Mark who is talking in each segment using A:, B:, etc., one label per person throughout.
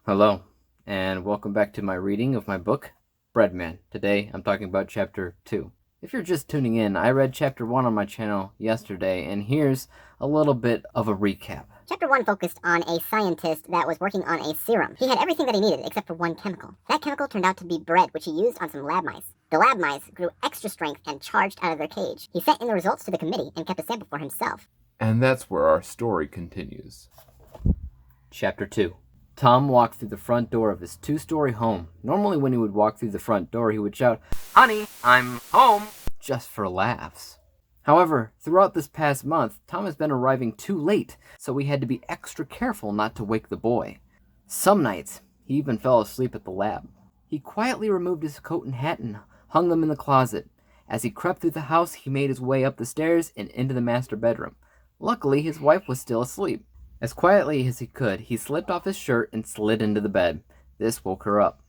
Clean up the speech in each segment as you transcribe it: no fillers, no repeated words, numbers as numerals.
A: Hello, and welcome back to my reading of my book, Breadman. Today, I'm talking about Chapter 2. If you're just tuning in, I read Chapter 1 on my channel yesterday, and here's a little bit of a recap.
B: Chapter 1 focused on a scientist that was working on a serum. He had everything that he needed except for one chemical. That chemical turned out to be bread, which he used on some lab mice. The lab mice grew extra strength and charged out of their cage. He sent in the results to the committee and kept a sample for himself.
C: And that's where our story continues.
A: Chapter 2. Tom walked through the front door of his two-story home. Normally when he would walk through the front door, he would shout, "Honey, I'm home," just for laughs. However, throughout this past month, Tom has been arriving too late, so we had to be extra careful not to wake the boy. Some nights, he even fell asleep at the lab. He quietly removed his coat and hat and hung them in the closet. As he crept through the house, he made his way up the stairs and into the master bedroom. Luckily, his wife was still asleep. As quietly as he could, he slipped off his shirt and slid into the bed. This woke her up.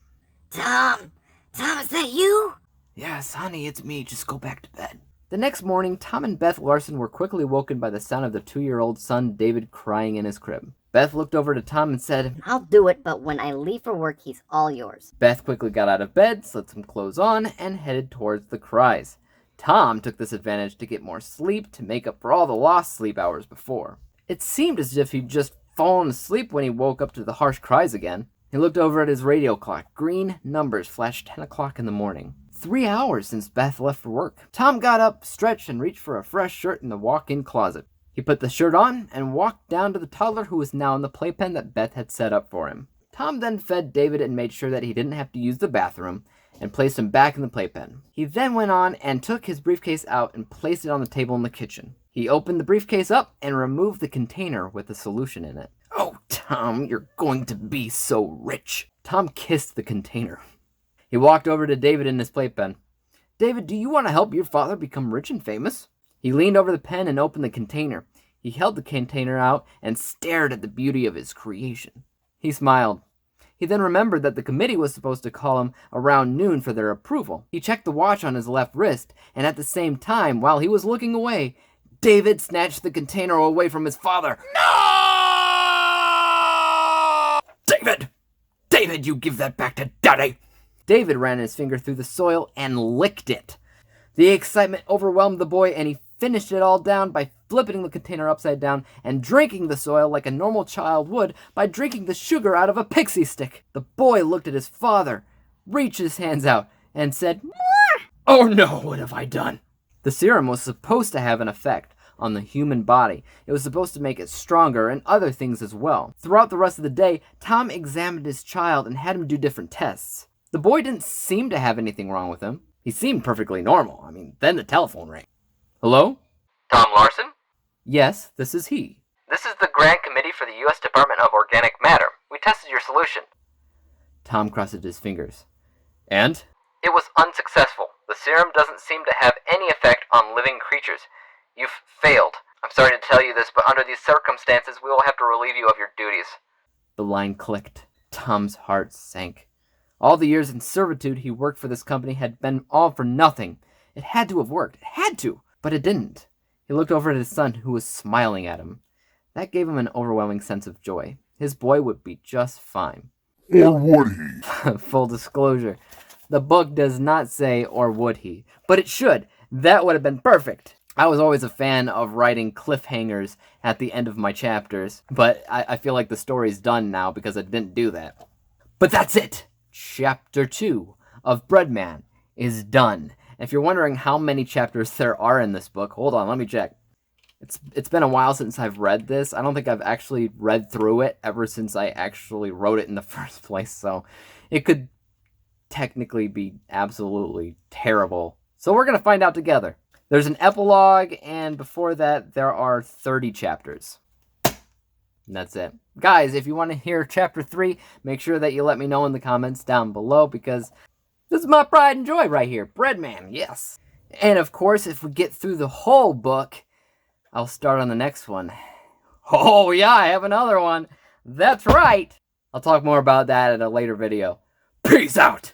B: Tom, is that you?
A: "Yes, honey, it's me. Just go back to bed." The next morning, Tom and Beth Larson were quickly woken by the sound of their 2-year-old son, David, crying in his crib. Beth looked over to Tom and said,
B: "I'll do it, but when I leave for work, he's all yours."
A: Beth quickly got out of bed, slid some clothes on, and headed towards the cries. Tom took this advantage to get more sleep to make up for all the lost sleep hours before. It seemed as if he'd just fallen asleep when he woke up to the harsh cries again. He looked over at his radio clock. Green numbers flashed 10 o'clock in the morning. 3 hours since Beth left for work. Tom got up, stretched, and reached for a fresh shirt in the walk-in closet. He put the shirt on and walked down to the toddler who was now in the playpen that Beth had set up for him. Tom then fed David and made sure that he didn't have to use the bathroom and placed him back in the playpen. He then went on and took his briefcase out and placed it on the table in the kitchen. He opened the briefcase up and removed the container with the solution in it. "Oh, Tom, you're going to be so rich." Tom kissed the container. He walked over to David in his playpen. "David, do you want to help your father become rich and famous?" He leaned over the pen and opened the container. He held the container out and stared at the beauty of his creation. He smiled. He then remembered that the committee was supposed to call him around noon for their approval. He checked the watch on his left wrist, and at the same time, while he was looking away, David snatched the container away from his father. "No! David, you give that back to Daddy!" David ran his finger through the soil and licked it. The excitement overwhelmed the boy, and he finished it all down by flipping the container upside down and drinking the soil like a normal child would by drinking the sugar out of a pixie stick. The boy looked at his father, reached his hands out, and said, "More!" "Oh no, what have I done?" The serum was supposed to have an effect on the human body. It was supposed to make it stronger and other things as well. Throughout the rest of the day, Tom examined his child and had him do different tests. The boy didn't seem to have anything wrong with him. He seemed perfectly normal. Then the telephone rang. "Hello? Tom Larson?" "Yes, this is he." "This is the Grand Committee for the U.S. Department of Organic Matter. We tested your solution." Tom crossed his fingers. "And?" "It was unsuccessful. The serum doesn't seem to have any effect on living creatures. You've failed. I'm sorry to tell you this, but under these circumstances, we will have to relieve you of your duties." The line clicked. Tom's heart sank. All the years in servitude he worked for this company had been all for nothing. It had to have worked. It had to. But it didn't. He looked over at his son, who was smiling at him. That gave him an overwhelming sense of joy. His boy would be just fine.
C: Or would he?
A: Full disclosure, the book does not say "or would he," but it should. That would have been perfect. I was always a fan of writing cliffhangers at the end of my chapters, but I feel like the story's done now because I didn't do that. But that's it! Chapter 2 of Breadman is done. If you're wondering how many chapters there are in this book, hold on, let me check. It's been a while since I've read this. I don't think I've actually read through it ever since I actually wrote it in the first place, so it could technically be absolutely terrible. So we're going to find out together. There's an epilogue, and before that, there are 30 chapters. And that's it. Guys, if you want to hear Chapter 3, make sure that you let me know in the comments down below, because this is my pride and joy right here. Breadman, yes. And of course, if we get through the whole book, I'll start on the next one. Oh yeah, I have another one. That's right. I'll talk more about that in a later video. Peace out.